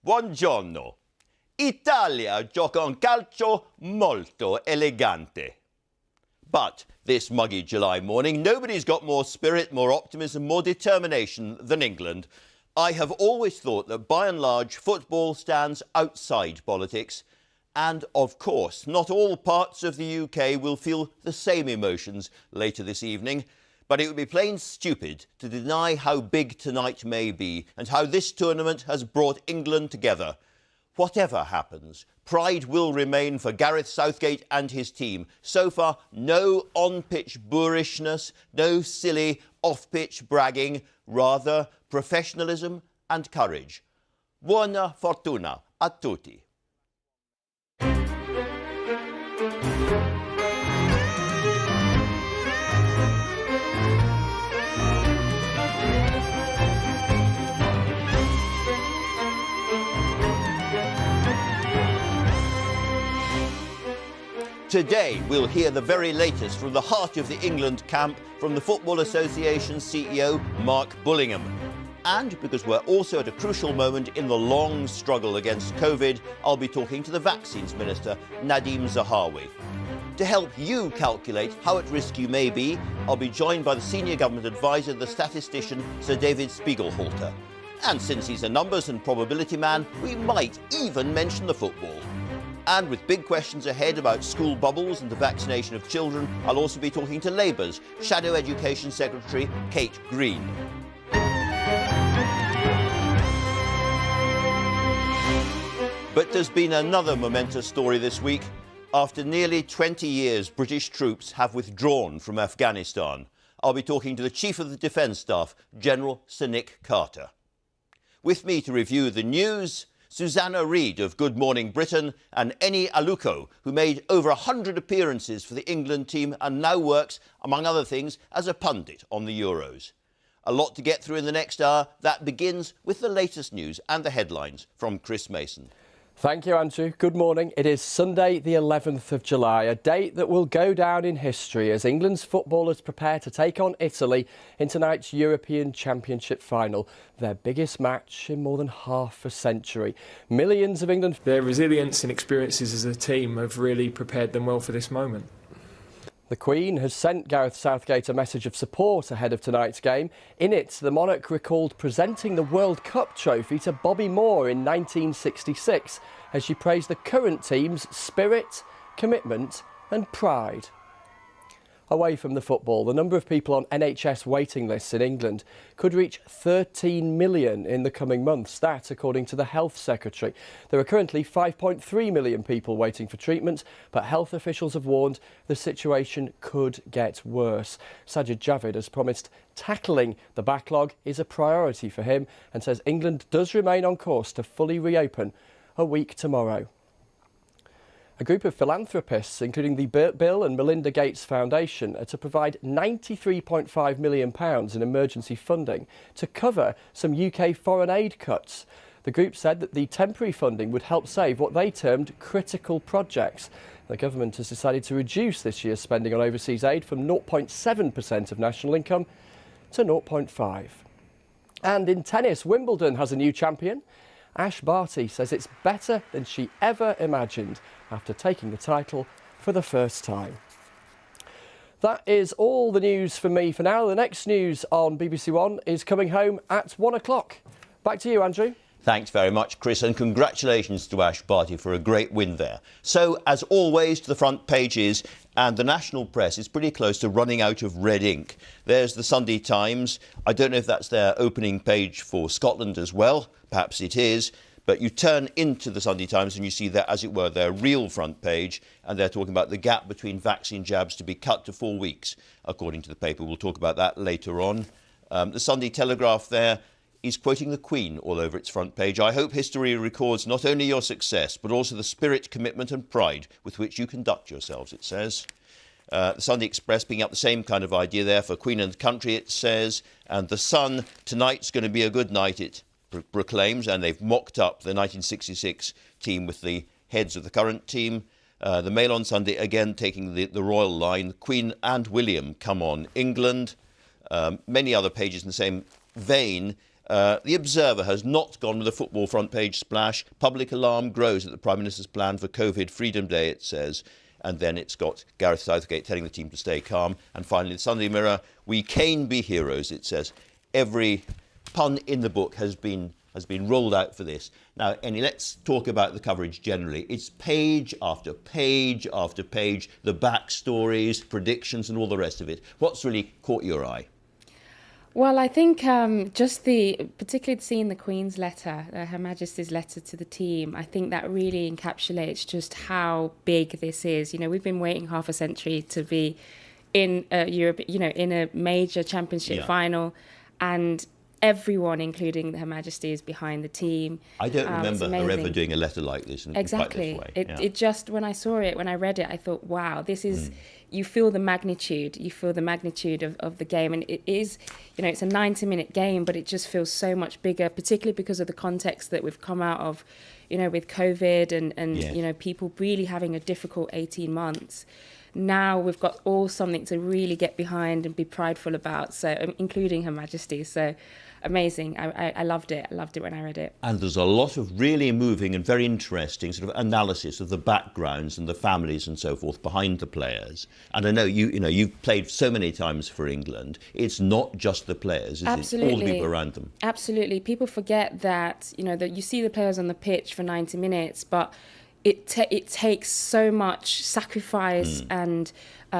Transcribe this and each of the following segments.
Buongiorno. Italia gioca un calcio molto elegante. But this muggy July morning, nobody's got more spirit, more optimism, more determination than England. I have always thought that, by and large, football stands outside politics. And, of course, not all parts of the UK will feel the same emotions later this evening. But it would be plain stupid to deny how big tonight may be and how this tournament has brought England together. Whatever happens, pride will remain for Gareth Southgate and his team. So far, no on-pitch boorishness, no silly off-pitch bragging, rather professionalism and courage. Buona fortuna a tutti. Today, we'll hear the very latest from the heart of the England camp from the Football Association CEO, Mark Bullingham. And because we're also at a crucial moment in the long struggle against COVID, I'll be talking to the Vaccines Minister, Nadhim Zahawi. To help you calculate how at risk you may be, I'll be joined by the Senior Government Advisor, the statistician, Sir David Spiegelhalter. And since he's a numbers and probability man, we might even mention the football. And with big questions ahead about school bubbles and the vaccination of children, I'll also be talking to Labour's Shadow Education Secretary, Kate Green. But there's been another momentous story this week. After nearly 20 years, British troops have withdrawn from Afghanistan. I'll be talking to the Chief of the Defence Staff, General Sir Nick Carter. With me to review the news, Susanna Reid of Good Morning Britain and Eni Aluko, who made over 100 appearances for the England team and now works, among other things, as a pundit on the Euros. A lot to get through in the next hour. That begins with the latest news and the headlines from Chris Mason. Thank you, Andrew. Good morning. It is Sunday, the 11th of July, a date that will go down in history as England's footballers prepare to take on Italy in tonight's European Championship final, their biggest match in more than half a century. Millions of England... Their resilience and experiences as a team have really prepared them well for this moment. The Queen has sent Gareth Southgate a message of support ahead of tonight's game. In it, the monarch recalled presenting the World Cup trophy to Bobby Moore in 1966 as she praised the current team's spirit, commitment and pride. Away from the football, the number of people on NHS waiting lists in England could reach 13 million in the coming months. That, according to the Health Secretary. There are currently 5.3 million people waiting for treatment, but health officials have warned the situation could get worse. Sajid Javid has promised tackling the backlog is a priority for him and says England does remain on course to fully reopen a week tomorrow. A group of philanthropists, including the Bill and Melinda Gates Foundation, are to provide £93.5 million in emergency funding to cover some UK foreign aid cuts. The group said that the temporary funding would help save what they termed critical projects. The government has decided to reduce this year's spending on overseas aid from 0.7% of national income to 0.5%. And in tennis, Wimbledon has a new champion. Ash Barty says it's better than she ever imagined after taking the title for the first time. That is all the news from me for now. The next news on BBC One is coming home at 1 o'clock. Back to you, Andrew. Thanks very much, Chris, and congratulations to Ash Barty for a great win there. So, as always, to the front pages, and the national press is pretty close to running out of red ink. There's the Sunday Times. I don't know if that's their opening page for Scotland as well. Perhaps it is. But you turn into the Sunday Times and you see that, as it were, their real front page, and they're talking about the gap between vaccine jabs to be cut to 4 weeks, according to the paper. We'll talk about that later on. The Sunday Telegraph there is quoting the Queen all over its front page. I hope history records not only your success, but also the spirit, commitment and pride with which you conduct yourselves, it says. The Sunday Express picking up the same kind of idea there for Queen and Country, it says. And The Sun, tonight's going to be a good night, it proclaims, and they've mocked up the 1966 team with the heads of the current team. The Mail on Sunday, again, taking the royal line. Queen and William come on England. Many other pages in the same vein. The Observer has not gone with a football front page splash. Public alarm grows at the Prime Minister's plan for COVID Freedom Day, it says. And then it's got Gareth Southgate telling the team to stay calm. And finally, the Sunday Mirror, we can be heroes, it says. Every pun in the book has been rolled out for this. Now, Annie, let's talk about the coverage generally. It's page after page after page, the backstories, predictions and all the rest of it. What's really caught your eye? Well, I think particularly seeing the Queen's letter, Her Majesty's letter to the team, I think that really encapsulates just how big this is. You know, we've been waiting half a century to be in Europe, you know, in a major championship final, and everyone, including Her Majesty, is behind the team. I don't remember her ever doing a letter like this in quite this way. It just, when I saw it, when I read it, I thought, wow, this is, you feel the magnitude of the game. And it is, you know, it's a 90-minute game, but it just feels so much bigger, particularly because of the context that we've come out of, you know, with COVID and Yes. you know, people really having a difficult 18 months. Now we've got all something to really get behind and be prideful about, so including Her Majesty. So amazing. I loved it. I loved it when I read it. And there's a lot of really moving and very interesting sort of analysis of the backgrounds and the families and so forth behind the players. And I know you've played so many times for England. It's not just the players, is Absolutely. it? All the people around them. Absolutely. People forget that, you know, that you see the players on the pitch for 90 minutes, but it takes so much sacrifice and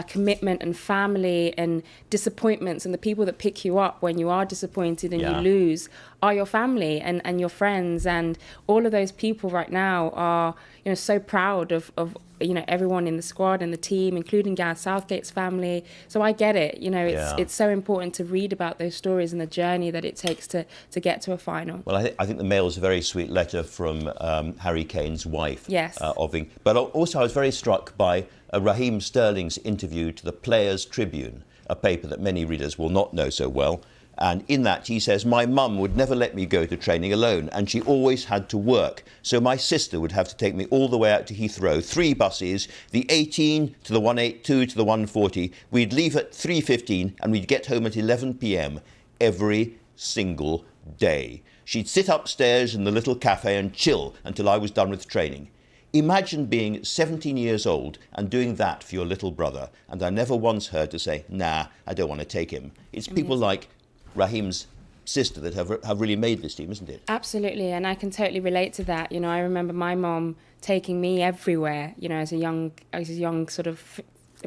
commitment and family and disappointments, and the people that pick you up when you are disappointed and you lose are your family and your friends, and all of those people right now are, you know, so proud of you know, everyone in the squad and the team, including Gareth Southgate's family. So I get it. You know, it's so important to read about those stories and the journey that it takes to get to a final. Well, I think the Mail's a very sweet letter from Harry Kane's wife. Yes. But also I was very struck by Raheem Sterling's interview to the Players' Tribune, a paper that many readers will not know so well. And in that he says, my mum would never let me go to training alone, and she always had to work. So my sister would have to take me all the way out to Heathrow, 3 buses, the 18 to the 182 to the 140. We'd leave at 3:15 and we'd get home at 11 p.m. every single day. She'd sit upstairs in the little cafe and chill until I was done with training. Imagine being 17 years old and doing that for your little brother. And I never once heard to say, nah, I don't want to take him. It's people like Raheem's sister that have really made this team, isn't it? Absolutely, and I can totally relate to that. You know, I remember my mom taking me everywhere, you know, as a young sort of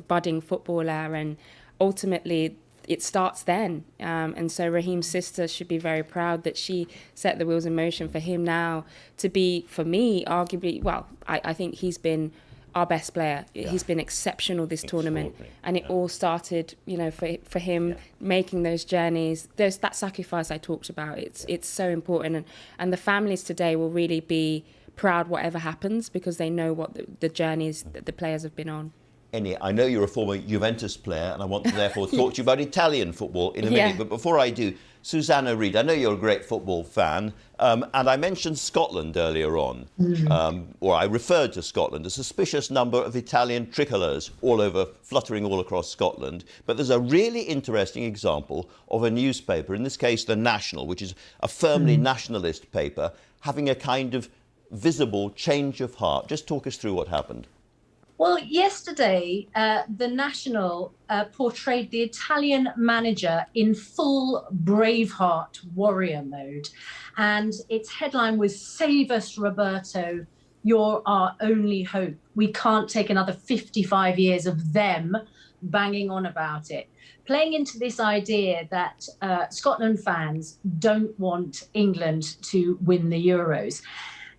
budding footballer, and ultimately it starts then. And so Raheem's sister should be very proud that she set the wheels in motion for him now to be, for me, arguably, well, I think he's been our best player. Yeah. He's been exceptional this tournament, and it all started, you know, for him making those journeys. There's that sacrifice I talked about. It's so important, and the families today will really be proud whatever happens, because they know what the journeys that the players have been on. Annie, I know you're a former Juventus player, and I want to therefore talk to you about Italian football in a minute. But before I do, Susanna Reid, I know you're a great football fan, and I mentioned Scotland earlier on, or I referred to Scotland, a suspicious number of Italian tricolours fluttering all across Scotland. But there's a really interesting example of a newspaper, in this case The National, which is a firmly nationalist paper, having a kind of visible change of heart. Just talk us through what happened. Well, yesterday, The National portrayed the Italian manager in full Braveheart warrior mode. And its headline was, "Save us, Roberto, you're our only hope. We can't take another 55 years of them banging on about it." Playing into this idea that Scotland fans don't want England to win the Euros.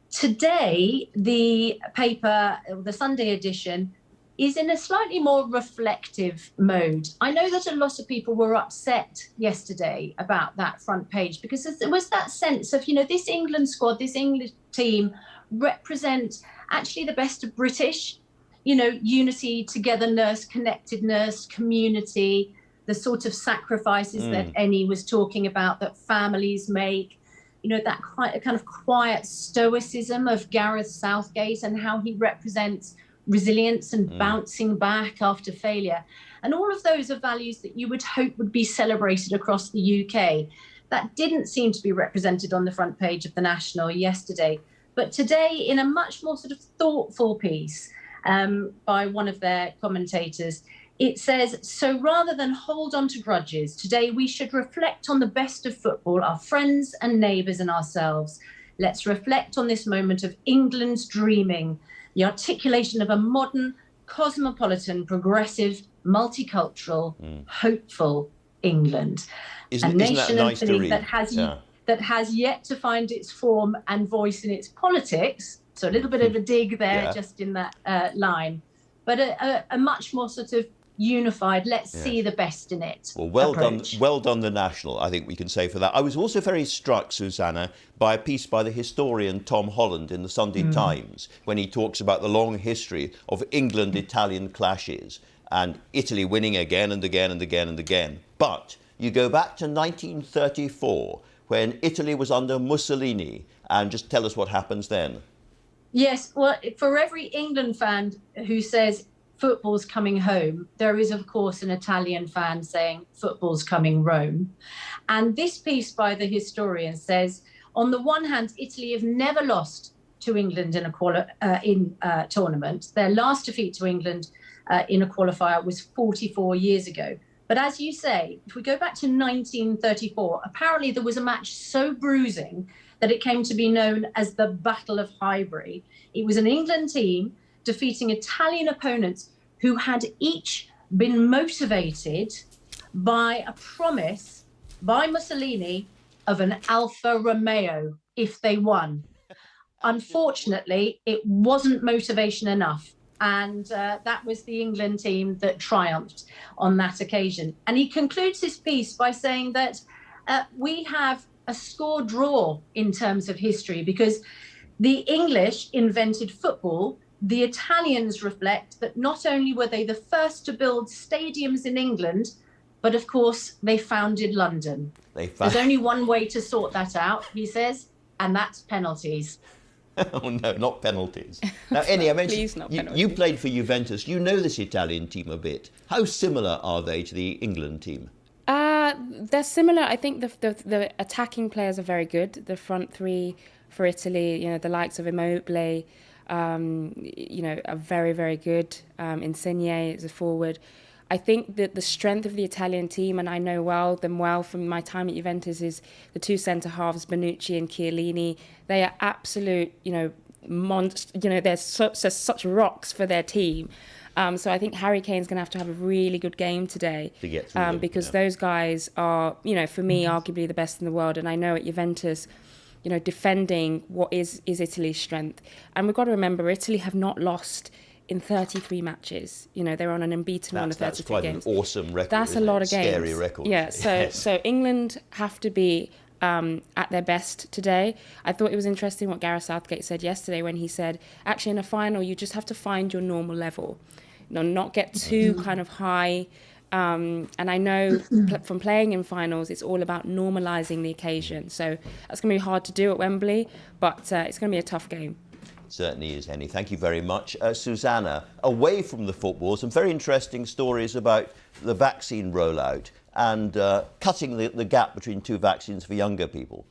Today, the paper, the Sunday edition, is in a slightly more reflective mode. I know that a lot of people were upset yesterday about that front page, because there was that sense of, you know, this England squad, this English team represent actually the best of British, you know, unity, togetherness, connectedness, community, the sort of sacrifices that Annie was talking about that families make. You know, that kind of quiet stoicism of Gareth Southgate and how he represents resilience and bouncing back after failure. And all of those are values that you would hope would be celebrated across the UK. That didn't seem to be represented on the front page of the National yesterday. But today, in a much more sort of thoughtful piece by one of their commentators, it says, so rather than hold on to grudges, today we should reflect on the best of football, our friends and neighbours and ourselves. Let's reflect on this moment of England's dreaming, the articulation of a modern, cosmopolitan, progressive, multicultural, hopeful England. Isn't nation that nice to read? That has yet to find its form and voice in its politics. So a little bit of a dig there just in that line. But a much more sort of unified, let's see the best in it. Well, approach. well done, the National, I think we can say for that. I was also very struck, Susanna, by a piece by the historian Tom Holland in the Sunday Times, when he talks about the long history of England-Italian clashes and Italy winning again and again and again and again. But you go back to 1934, when Italy was under Mussolini, and just tell us what happens then. Yes, well, for every England fan who says football's coming home, there is, of course, an Italian fan saying football's coming Rome. And this piece by the historian says, on the one hand, Italy have never lost to England in a tournament. Their last defeat to England in a qualifier was 44 years ago. But as you say, if we go back to 1934, apparently there was a match so bruising that it came to be known as the Battle of Highbury. It was an England team defeating Italian opponents who had each been motivated by a promise by Mussolini of an Alfa Romeo if they won. Unfortunately, it wasn't motivation enough. And that was the England team that triumphed on that occasion. And he concludes his piece by saying that we have a score draw in terms of history because the English invented football. The Italians reflect that not only were they the first to build stadiums in England, but of course they founded London. There's only one way to sort that out, he says, and that's penalties. Oh, no, not penalties. Now, Eni, I mentioned you played for Juventus. You know this Italian team a bit. How similar are they to the England team? They're similar. I think the attacking players are very good. The front three for Italy, the likes of Immobile, are very, very good. Insigne is a forward. I think that the strength of the Italian team, and I know them well from my time at Juventus, is the two centre halves, Bonucci and Chiellini. They are absolute, monsters. They're such rocks for their team. So I think Harry Kane's going to have a really good game today to get through because those guys are, for me, arguably the best in the world. And I know at Juventus, defending what is Italy's strength. And we've got to remember, Italy have not lost in 33 matches. They're on an unbeaten run of 33 games. That's quite an awesome record. That's a lot of games. Scary record. Yeah, so England have to be at their best today. I thought it was interesting what Gareth Southgate said yesterday when he said, actually in a final, you just have to find your normal level. Not get too kind of high. And I know from playing in finals, it's all about normalising the occasion. So that's going to be hard to do at Wembley, but it's going to be a tough game. Certainly is, Henny. Thank you very much. Susanna, away from the football, some very interesting stories about the vaccine rollout and cutting the gap between two vaccines for younger people.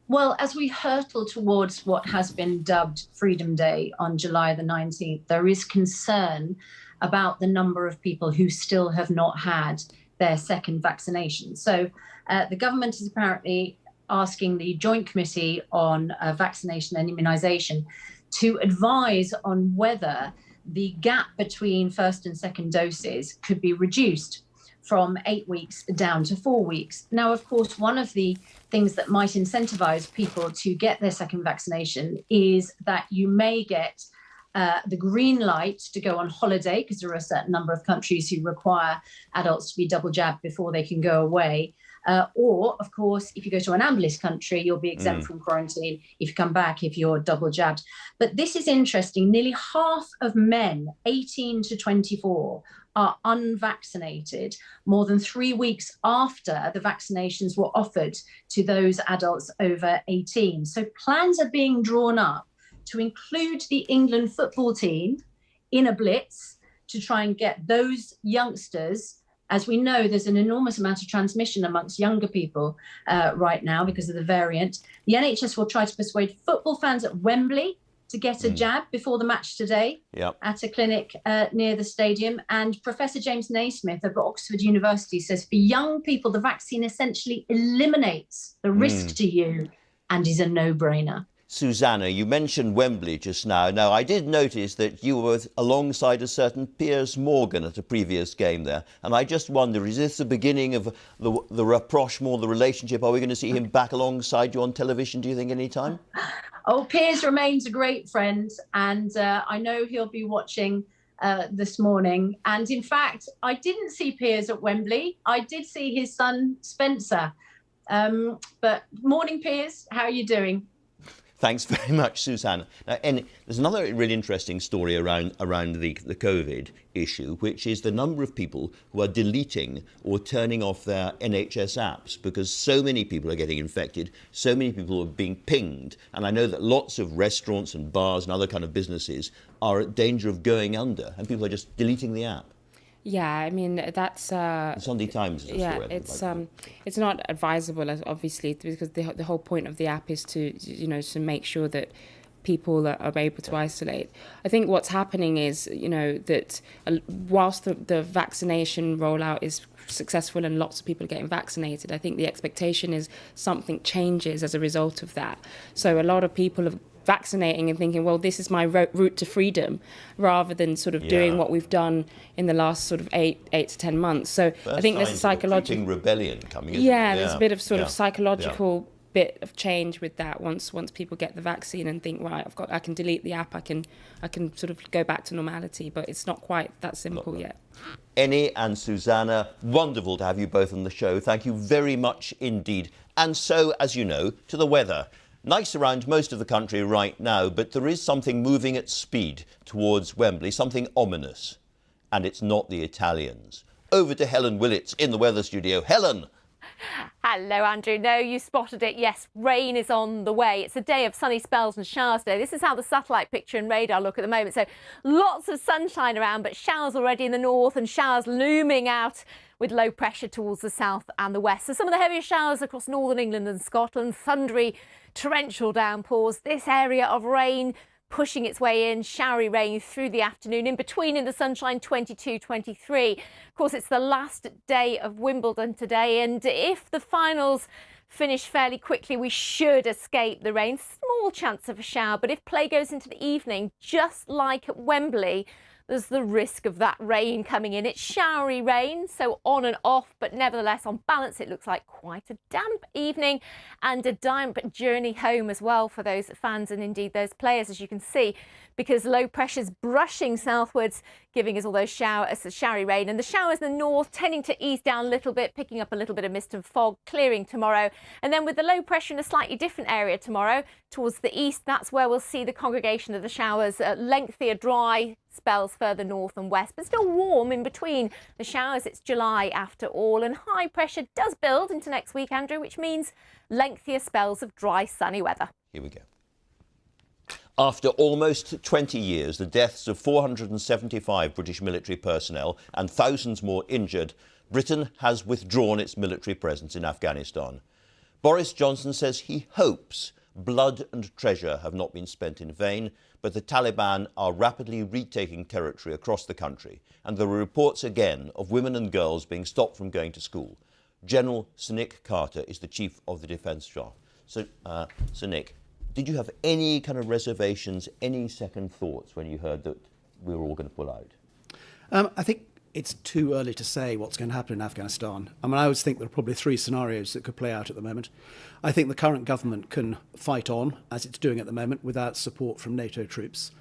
Well, as we hurtle towards what has been dubbed Freedom Day on July the 19th, there is concern about the number of people who still have not had their second vaccination. So the government is apparently asking the Joint Committee on Vaccination and Immunisation to advise on whether the gap between first and second doses could be reduced from 8 weeks down to 4 weeks. Now, of course, one of the things that might incentivise people to get their second vaccination is that you may get the green light to go on holiday, because there are a certain number of countries who require adults to be double jabbed before they can go away. Or, of course, if you go to an ambulance country, you'll be exempt from quarantine if you come back if you're double jabbed. But this is interesting. Nearly half of men 18 to 24 are unvaccinated more than 3 weeks after the vaccinations were offered to those adults over 18. So plans are being drawn up to include the England football team in a blitz to try and get those youngsters As we know, there's an enormous amount of transmission amongst younger people right now because of the variant. The NHS will try to persuade football fans at Wembley to get a jab before the match today at a clinic near the stadium. And Professor James Naismith of Oxford University says for young people, the vaccine essentially eliminates the risk to you and is a no-brainer. Susanna, you mentioned Wembley just now. Now, I did notice that you were alongside a certain Piers Morgan at a previous game there. And I just wonder, is this the beginning of the rapprochement, the relationship? Are we going to see him back alongside you on television, do you think, any time? Oh, Piers remains a great friend. And I know he'll be watching this morning. And in fact, I didn't see Piers at Wembley. I did see his son, Spencer. But morning, Piers. How are you doing? Thanks very much, Susanna. Now, and there's another really interesting story around the COVID issue, which is the number of people who are deleting or turning off their NHS apps because so many people are getting infected, so many people are being pinged. And I know that lots of restaurants and bars and other kind of businesses are at danger of going under, and people are just deleting the app. Yeah, I mean, that's... The Sunday Times is a story. It's not advisable, obviously, because the whole point of the app is to, to make sure that people are able to isolate. I think what's happening is, that whilst the vaccination rollout is successful and lots of people are getting vaccinated, I think the expectation is something changes as a result of that. So a lot of people have vaccinating and thinking, well, this is my route to freedom, rather than sort of doing what we've done in the last sort of eight to 10 months. So I think there's a psychological rebellion coming. There's a bit of sort of psychological bit of change with that. Once people get the vaccine and think, right, I can delete the app, I can sort of go back to normality. But it's not quite that simple yet. Ennie and Susanna, wonderful to have you both on the show. Thank you very much indeed. And so, as you know, to the weather. Nice around most of the country right now, but there is something moving at speed towards Wembley, something ominous. And it's not the Italians. Over to Helen Willits in the weather studio. Helen! Hello, Andrew. No, you spotted it. Yes, rain is on the way. It's a day of sunny spells and showers today. This is how the satellite picture and radar look at the moment. So lots of sunshine around, but showers already in the north and showers looming out with low pressure towards the south and the west. So some of the heavier showers across northern England and Scotland, thundery, torrential downpours. This area of rain pushing its way in, showery rain through the afternoon. In between, in the sunshine, 22, 23. Of course, it's the last day of Wimbledon today, and if the finals finish fairly quickly, we should escape the rain. Small chance of a shower, but if play goes into the evening, just like at Wembley, there's the risk of that rain coming in. It's showery rain, so on and off, but nevertheless, on balance, it looks like quite a damp evening and a damp journey home as well for those fans and indeed those players, as you can see, because low pressure's brushing southwards, giving us all those showery rain. And the showers in the north tending to ease down a little bit, picking up a little bit of mist and fog, clearing tomorrow. And then with the low pressure in a slightly different area tomorrow, towards the east, that's where we'll see the congregation of the showers, lengthier, dry spells further north and west, but still warm in between the showers. It's July after all, and high pressure does build into next week, Andrew, which means lengthier spells of dry, sunny weather. Here we go. After almost 20 years, the deaths of 475 British military personnel and thousands more injured, Britain has withdrawn its military presence in Afghanistan. Boris Johnson says he hopes blood and treasure have not been spent in vain, but the Taliban are rapidly retaking territory across the country, and there are reports again of women and girls being stopped from going to school. General Sir Nick Carter is the chief of the Defence Staff. So, Sir Nick, did you have any kind of reservations, any second thoughts when you heard that we were all going to pull out? I think it's too early to say what's going to happen in Afghanistan. I mean, I always think there are probably three scenarios that could play out at the moment. I think the current government can fight on, as it's doing at the moment, without support from NATO troops.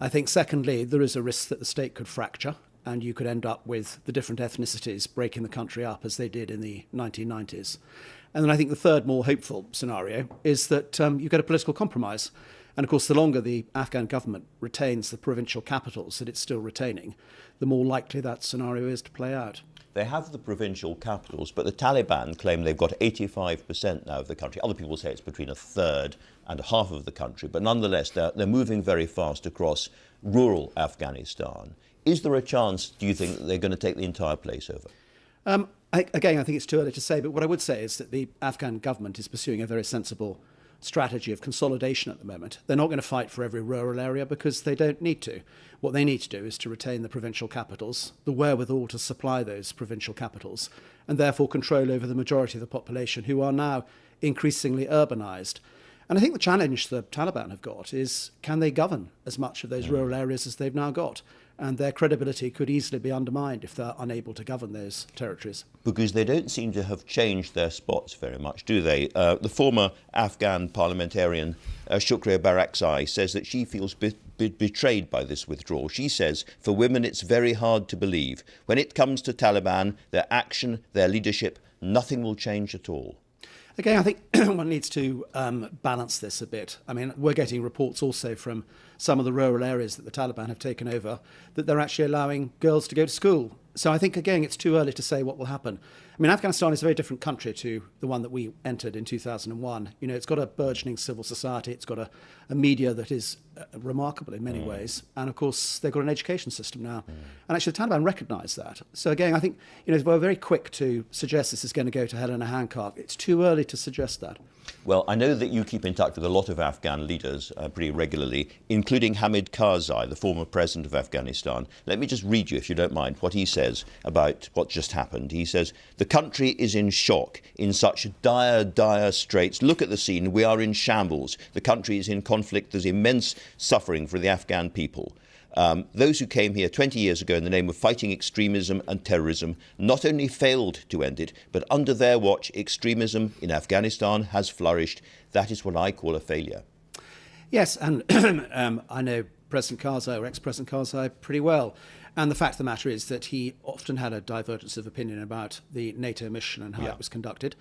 I think, secondly, there is a risk that the state could fracture, and you could end up with the different ethnicities breaking the country up as they did in the 1990s. And then I think the third, more hopeful scenario is that you get a political compromise. And of course, the longer the Afghan government retains the provincial capitals that it's still retaining, the more likely that scenario is to play out. They have the provincial capitals, but the Taliban claim they've got 85% now of the country. Other people say it's between a third and half of the country, but nonetheless, they're moving very fast across rural Afghanistan. Is there a chance, do you think, that they're going to take the entire place over? Again, I think it's too early to say, but what I would say is that the Afghan government is pursuing a very sensible strategy of consolidation at the moment. They're not going to fight for every rural area because they don't need to. What they need to do is to retain the provincial capitals, the wherewithal to supply those provincial capitals, and therefore control over the majority of the population who are now increasingly urbanised. And I think the challenge the Taliban have got is, can they govern as much of those rural areas as they've now got? And their credibility could easily be undermined if they're unable to govern those territories. Because they don't seem to have changed their spots very much, do they? The former Afghan parliamentarian Shukriya Barakzai says that she feels betrayed by this withdrawal. She says, for women it's very hard to believe. When it comes to Taliban, their action, their leadership, nothing will change at all. Again, I think one needs to balance this a bit. I mean, we're getting reports also from some of the rural areas that the Taliban have taken over that they're actually allowing girls to go to school. So I think, again, it's too early to say what will happen. I mean, Afghanistan is a very different country to the one that we entered in 2001. You know, it's got a burgeoning civil society. It's got a media that is remarkable in many ways. And, of course, they've got an education system now. And actually, the Taliban recognise that. So, again, I think, we're very quick to suggest this is going to go to hell in a handcart. It's too early to suggest that. Well, I know that you keep in touch with a lot of Afghan leaders pretty regularly, including Hamid Karzai, the former president of Afghanistan. Let me just read you, if you don't mind, what he says about what just happened. He says, the country is in shock, in such dire straits. Look at the scene. We are in shambles. The country is in conflict. There's immense suffering for the Afghan people. Those who came here 20 years ago in the name of fighting extremism and terrorism not only failed to end it, but under their watch, extremism in Afghanistan has flourished. That is what I call a failure. Yes, and I know President Karzai, or ex-President Karzai, pretty well. And the fact of the matter is that he often had a divergence of opinion about the NATO mission and how it was conducted.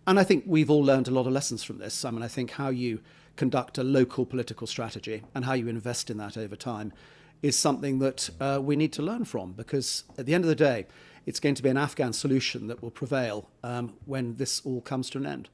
And I think we've all learned a lot of lessons from this. I mean, I think how you conduct a local political strategy and how you invest in that over time is something that we need to learn from, because at the end of the day, it's going to be an Afghan solution that will prevail when this all comes to an end.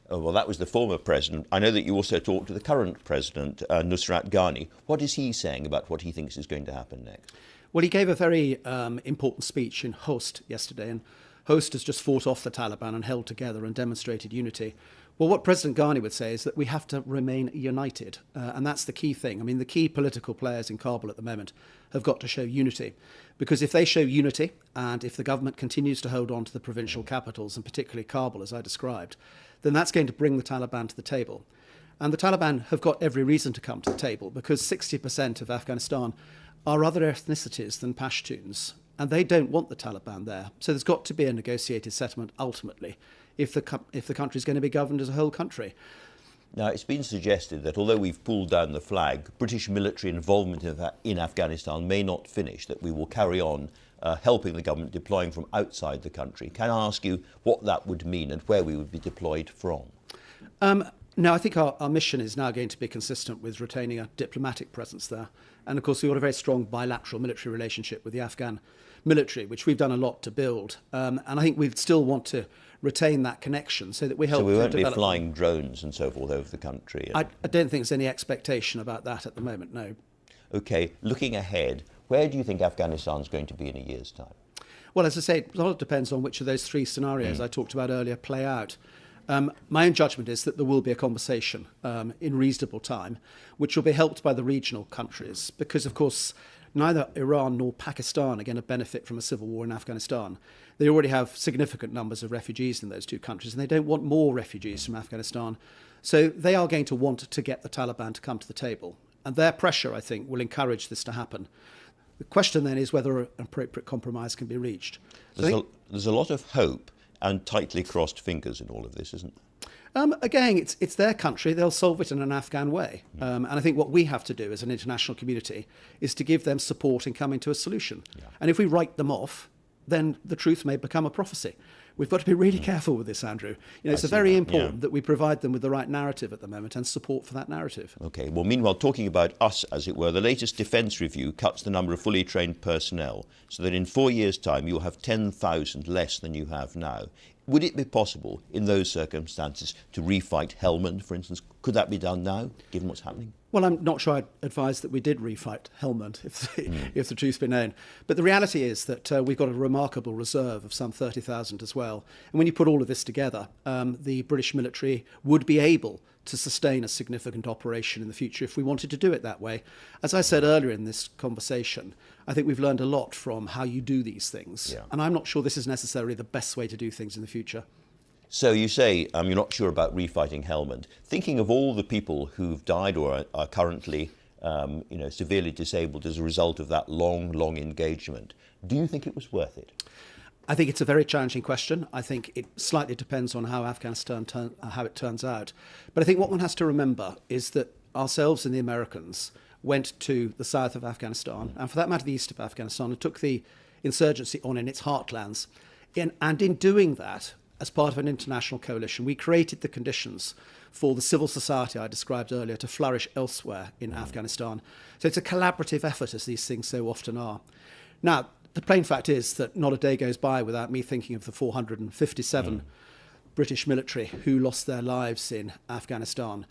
Oh, well, that was the former president. I know that you also talked to the current president, Nusrat Ghani. What is he saying about what he thinks is going to happen next? Well, he gave a very important speech in Host yesterday, and Host has just fought off the Taliban and held together and demonstrated unity. Well, what President Ghani would say is that we have to remain united, and that's the key thing. I mean, the key political players in Kabul at the moment have got to show unity, because if they show unity, and if the government continues to hold on to the provincial capitals, and particularly Kabul, as I described, then that's going to bring the Taliban to the table. And the Taliban have got every reason to come to the table, because 60% of Afghanistan are other ethnicities than Pashtuns, and they don't want the Taliban there. So there's got to be a negotiated settlement ultimately, if the country is going to be governed as a whole country. Now, it's been suggested that although we've pulled down the flag, British military involvement in Afghanistan may not finish, that we will carry on helping the government deploying from outside the country. Can I ask you what that would mean and where we would be deployed from? No, I think our mission is now going to be consistent with retaining a diplomatic presence there. And of course, we've got a very strong bilateral military relationship with the Afghan military, which we've done a lot to build. And I think we still want to retain that connection so that we help. So we won't be flying drones and so forth over the country? I don't think there's any expectation about that at the moment, no. OK, looking ahead, where do you think Afghanistan's going to be in a year's time? Well, as I say, it all depends on which of those three scenarios I talked about earlier play out. My own judgment is that there will be a conversation in reasonable time, which will be helped by the regional countries, because, of course, neither Iran nor Pakistan are going to benefit from a civil war in Afghanistan. They already have significant numbers of refugees in those two countries, and they don't want more refugees from Afghanistan. So they are going to want to get the Taliban to come to the table. And their pressure, I think, will encourage this to happen. The question then is whether an appropriate compromise can be reached. There's a lot of hope and tightly crossed fingers in all of this, isn't there? Again, it's their country. They'll solve it in an Afghan way. And I think what we have to do as an international community is to give them support in coming to a solution. Yeah. And if we write them off, then the truth may become a prophecy. We've got to be really careful with this, Andrew. It's very important that we provide them with the right narrative at the moment and support for that narrative. OK, well, meanwhile, talking about us, as it were, the latest defence review cuts the number of fully trained personnel so that in 4 years' time you'll have 10,000 less than you have now. Would it be possible in those circumstances to refight Helmand, for instance? Could that be done now, given what's happening? Well, I'm not sure I'd advise that we did refight Helmand, if the truth be known. But the reality is that we've got a remarkable reserve of some 30,000 as well. And when you put all of this together, the British military would be able to sustain a significant operation in the future if we wanted to do it that way. As I said earlier in this conversation, I think we've learned a lot from how you do these things. Yeah. And I'm not sure this is necessarily the best way to do things in the future. So you say you're not sure about refighting Helmand. Thinking of all the people who've died or are currently severely disabled as a result of that long engagement, do you think it was worth it? I think it's a very challenging question. I think it slightly depends on how Afghanistan how it turns out. But I think what one has to remember is that ourselves and the Americans went to the south of Afghanistan, and for that matter the east of Afghanistan, and took the insurgency on in its heartlands. And in doing that, as part of an international coalition, we created the conditions for the civil society I described earlier to flourish elsewhere in Afghanistan. So it's a collaborative effort, as these things so often are. Now, the plain fact is that not a day goes by without me thinking of the 457 British military who lost their lives in Afghanistan.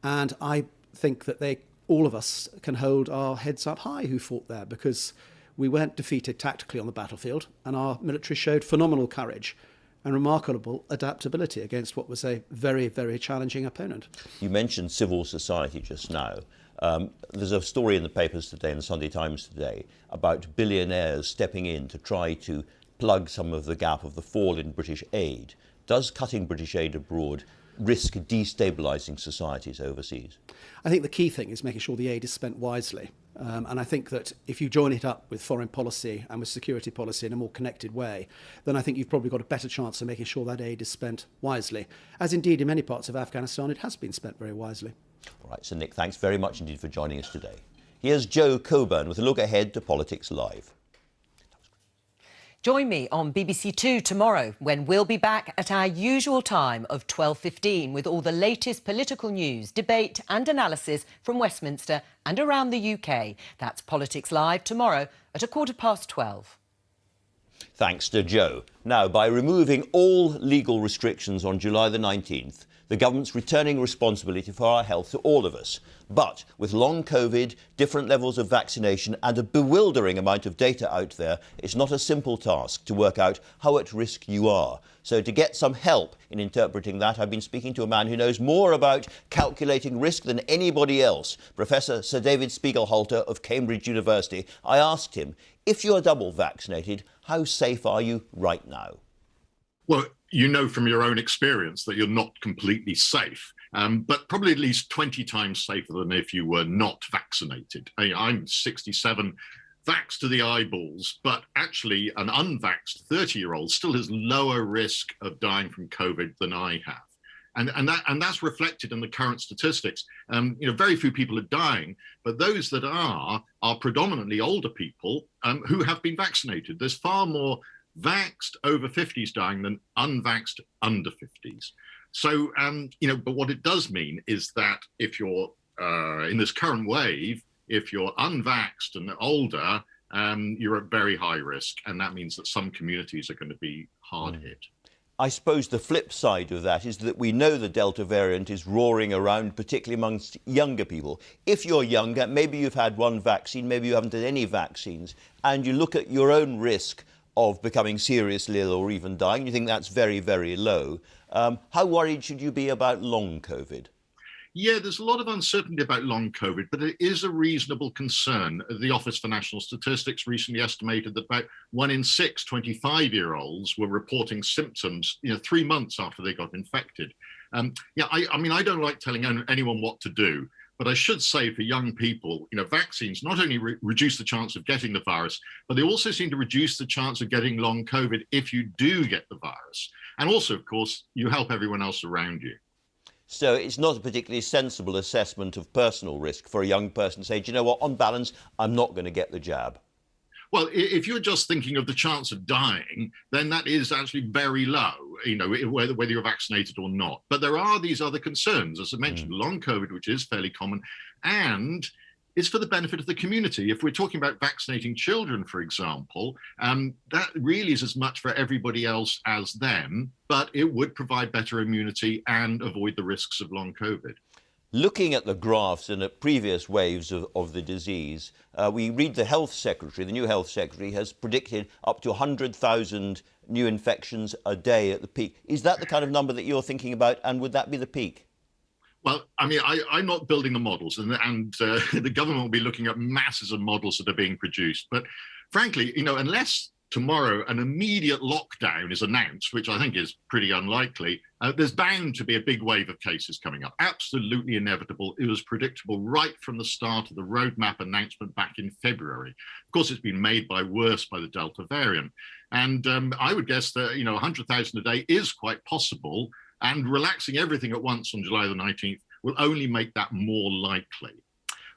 And I think that all of us can hold our heads up high who fought there, because we weren't defeated tactically on the battlefield, and our military showed phenomenal courage and remarkable adaptability against what was a very, very challenging opponent. You mentioned civil society just now. There's a story in the papers today, in the Sunday Times today, about billionaires stepping in to try to plug some of the gap of the fall in British aid. Does cutting British aid abroad risk destabilising societies overseas? I think the key thing is making sure the aid is spent wisely. And I think that if you join it up with foreign policy and with security policy in a more connected way, then I think you've probably got a better chance of making sure that aid is spent wisely, as indeed in many parts of Afghanistan it has been spent very wisely. All right, so Nick, thanks very much indeed for joining us today. Here's Joe Coburn with a look ahead to Politics Live. Join me on BBC Two tomorrow when we'll be back at our usual time of 12:15 with all the latest political news, debate and analysis from Westminster and around the UK. That's Politics Live tomorrow at 12:15. Thanks to Joe. Now, by removing all legal restrictions on July the 19th, the government's returning responsibility for our health to all of us. But with long COVID, different levels of vaccination and a bewildering amount of data out there, it's not a simple task to work out how at risk you are. So to get some help in interpreting that, I've been speaking to a man who knows more about calculating risk than anybody else, Professor Sir David Spiegelhalter of Cambridge University. I asked him, if you're double vaccinated, how safe are you right now? Well, you know from your own experience that you're not completely safe, but probably at least 20 times safer than if you were not vaccinated. I'm 67, vaxxed to the eyeballs, but actually an unvaxxed 30-year-old still has lower risk of dying from COVID than I have. And that's reflected in the current statistics. Very few people are dying, but those that are predominantly older people who have been vaccinated. There's far more vaxxed over 50s dying than unvaxxed under 50s. So, but what it does mean is that if you're in this current wave, if you're unvaxxed and older, you're at very high risk. And that means that some communities are going to be hard hit. I suppose the flip side of that is that we know the Delta variant is roaring around, particularly amongst younger people. If you're younger, maybe you've had one vaccine, maybe you haven't had any vaccines, and you look at your own risk of becoming seriously ill or even dying, you think that's very, very low. How worried should you be about long COVID? Yeah, there's a lot of uncertainty about long COVID, but it is a reasonable concern. The Office for National Statistics recently estimated that about 1 in 6 25-year-olds were reporting symptoms 3 months after they got infected. I don't like telling anyone what to do, but I should say for young people, vaccines not only reduce the chance of getting the virus, but they also seem to reduce the chance of getting long COVID if you do get the virus. And also, of course, you help everyone else around you. So it's not a particularly sensible assessment of personal risk for a young person to say, do you know what, on balance, I'm not going to get the jab. Well, if you're just thinking of the chance of dying, then that is actually very low, whether you're vaccinated or not. But there are these other concerns, as I mentioned, long COVID, which is fairly common, and it's for the benefit of the community. If we're talking about vaccinating children, for example, that really is as much for everybody else as them, but it would provide better immunity and avoid the risks of long COVID. Looking at the graphs and at previous waves of the disease, we read the Health Secretary, the new Health Secretary, has predicted up to 100,000 new infections a day at the peak. Is that the kind of number that you're thinking about, and would that be the peak? Well, I mean, I'm not building the models, and the government will be looking at masses of models that are being produced. But frankly, unless tomorrow an immediate lockdown is announced, which I think is pretty unlikely, there's bound to be a big wave of cases coming up. Absolutely inevitable. It was predictable right from the start of the roadmap announcement back in February. Of course, it's been made worse by the Delta variant. And I would guess that, 100,000 a day is quite possible. And relaxing everything at once on July the 19th will only make that more likely.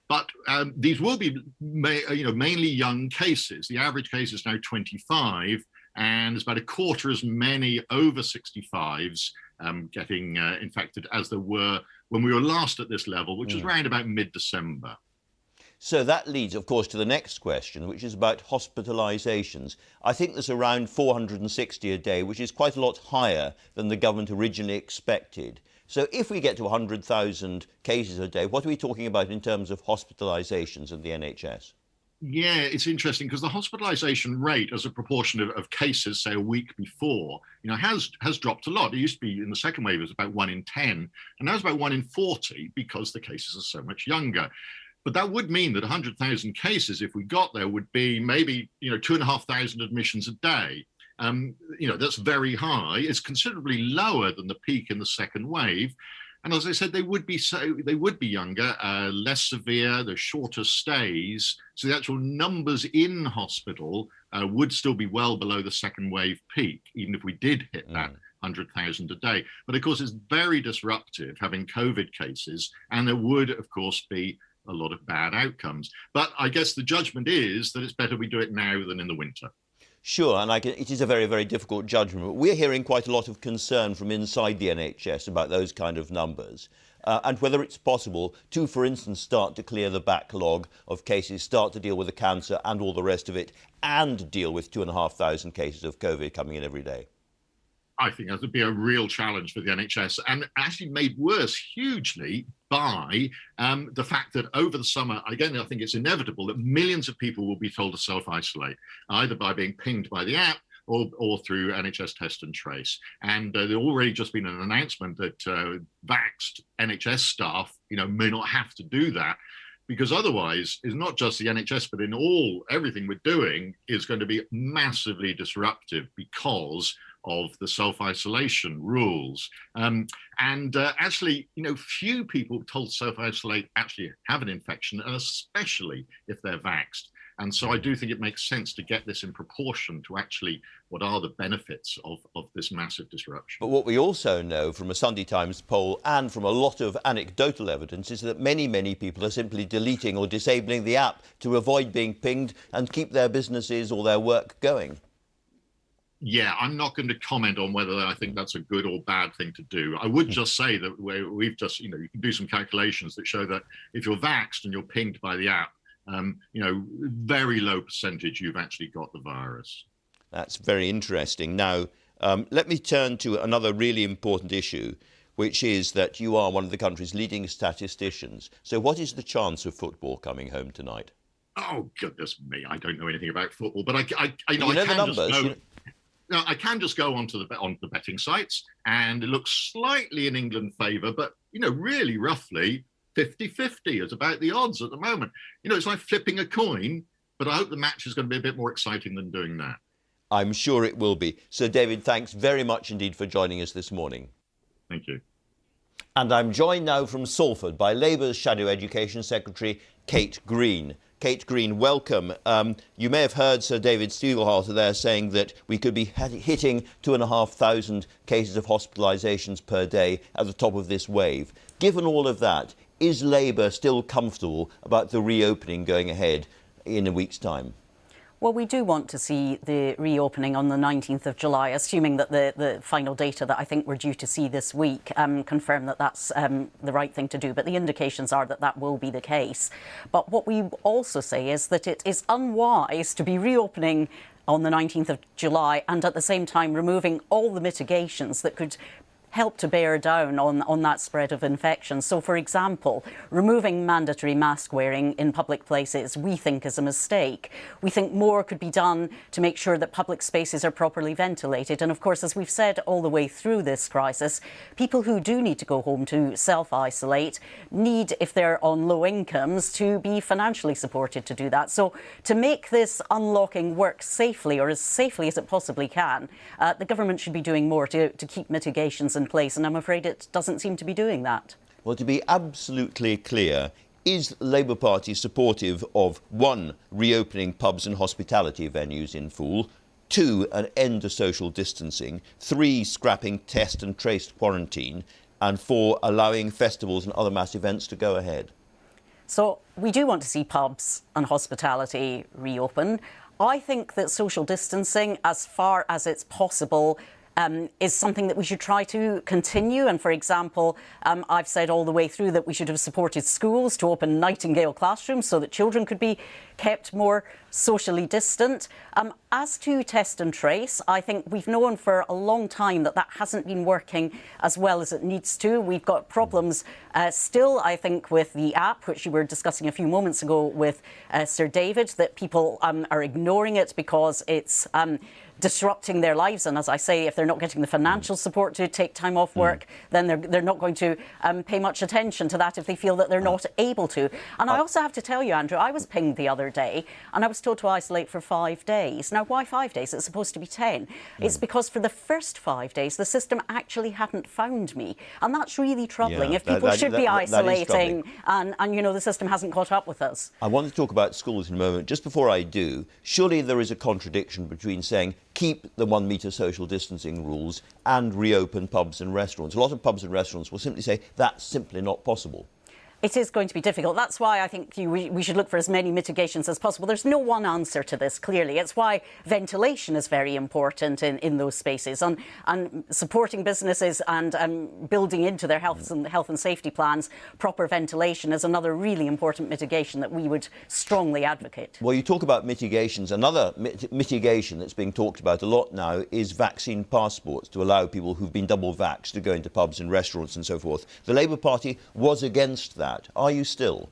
But these will be, mainly young cases. The average case is now 25, and there's about a quarter as many over 65s getting infected as there were when we were last at this level, which was around about mid-December. So that leads, of course, to the next question, which is about hospitalisations. I think there's around 460 a day, which is quite a lot higher than the government originally expected. So if we get to 100,000 cases a day, what are we talking about in terms of hospitalisations in the NHS? Yeah, it's interesting because the hospitalisation rate as a proportion of cases, say a week before, has dropped a lot. It used to be in the second wave, it was about 1 in 10, and now it's about 1 in 40 because the cases are so much younger. But that would mean that 100,000 cases, if we got there, would be maybe 2,500 admissions a day. That's very high. It's considerably lower than the peak in the second wave. And as I said, they would be younger, less severe, the shorter stays. So the actual numbers in hospital would still be well below the second wave peak, even if we did hit that 100,000 a day. But of course, it's very disruptive having COVID cases, and there would, of course, be a lot of bad outcomes. But I guess the judgment is that it's better we do it now than in the winter. Sure, and it is a very, very difficult judgment. But we're hearing quite a lot of concern from inside the NHS about those kind of numbers and whether it's possible to, for instance, start to clear the backlog of cases, start to deal with the cancer and all the rest of it, and deal with 2,500 cases of COVID coming in every day. I think that would be a real challenge for the NHS, and actually made worse hugely by the fact that over the summer, again, I think it's inevitable that millions of people will be told to self-isolate, either by being pinged by the app or through NHS Test and Trace. And there's already just been an announcement that vaxxed NHS staff, may not have to do that, because otherwise it's not just the NHS, but in everything we're doing is going to be massively disruptive because of the self-isolation rules. Actually, few people told to self-isolate actually have an infection, and especially if they're vaxxed. And so I do think it makes sense to get this in proportion to actually what are the benefits of this massive disruption. But what we also know from a Sunday Times poll and from a lot of anecdotal evidence is that many, many people are simply deleting or disabling the app to avoid being pinged and keep their businesses or their work going. Yeah, I'm not going to comment on whether I think that's a good or bad thing to do. I would just say that we've just, you can do some calculations that show that if you're vaxxed and you're pinged by the app, very low percentage you've actually got the virus. That's very interesting. Now, let me turn to another really important issue, which is that you are one of the country's leading statisticians. So what is the chance of football coming home tonight? Oh, goodness me. I don't know anything about football, but I can just go onto the betting sites, and it looks slightly in England favour, but, really roughly 50-50 is about the odds at the moment. It's like flipping a coin, but I hope the match is going to be a bit more exciting than doing that. I'm sure it will be. Sir David, thanks very much indeed for joining us this morning. Thank you. And I'm joined now from Salford by Labour's Shadow Education Secretary, Kate Green. Kate Green, welcome. You may have heard Sir David Spiegelhalter there saying that we could be hitting 2,500 cases of hospitalisations per day at the top of this wave. Given all of that, is Labour still comfortable about the reopening going ahead in a week's time? Well, we do want to see the reopening on the 19th of July, assuming that the final data that I think we're due to see this week confirm that that's the right thing to do. But the indications are that that will be the case. But what we also say is that it is unwise to be reopening on the 19th of July and at the same time removing all the mitigations that could help to bear down on that spread of infection. So, for example, removing mandatory mask wearing in public places we think is a mistake. We think more could be done to make sure that public spaces are properly ventilated. And of course, as we've said all the way through this crisis, people who do need to go home to self-isolate need, if they're on low incomes, to be financially supported to do that. So to make this unlocking work safely, or as safely as it possibly can, the government should be doing more to keep mitigations in place, and I'm afraid it doesn't seem to be doing that. Well, to be absolutely clear, is the Labour Party supportive of 1, reopening pubs and hospitality venues in full, 2, an end to social distancing, 3, scrapping test and trace quarantine, and 4, allowing festivals and other mass events to go ahead? So we do want to see pubs and hospitality reopen. I think that social distancing, as far as it's possible, is something that we should try to continue. And for example, I've said all the way through that we should have supported schools to open Nightingale classrooms so that children could be kept more socially distant. As to test and trace, I think we've known for a long time that that hasn't been working as well as it needs to. We've got problems still, I think, with the app, which we were discussing a few moments ago with Sir David, that people are ignoring it because it's disrupting their lives. And as I say, if they're not getting the financial support to take time off work, then they're not going to pay much attention to that if they feel that they're not able to. And I also have to tell you, Andrew, I was pinged the other day and I was told to isolate for 5 days. Now, why 5 days? It's supposed to be 10. It's because for the first 5 days, the system actually hadn't found me. And that's really troubling. If people should be isolating and, you know, the system hasn't caught up with us. I want to talk about schools in a moment. Just before I do, surely there is a contradiction between saying keep the 1 metre social distancing rules and reopen pubs and restaurants. A lot of pubs and restaurants will simply say that's simply not possible. It is going to be difficult. That's why I think we should look for as many mitigations as possible. There's no one answer to this, clearly. It's why ventilation is very important in those spaces, and supporting businesses and building into their health and safety plans proper ventilation is another really important mitigation that we would strongly advocate. Well, you talk about mitigations. Another mitigation that's being talked about a lot now is vaccine passports to allow people who've been double vaxxed to go into pubs and restaurants and so forth. The Labour Party was against that. Are you still?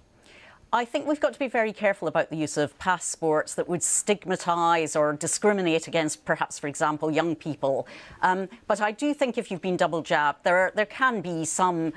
I think we've got to be very careful about the use of passports that would stigmatise or discriminate against, perhaps, for example, young people. But I do think if you've been double jabbed, there can be some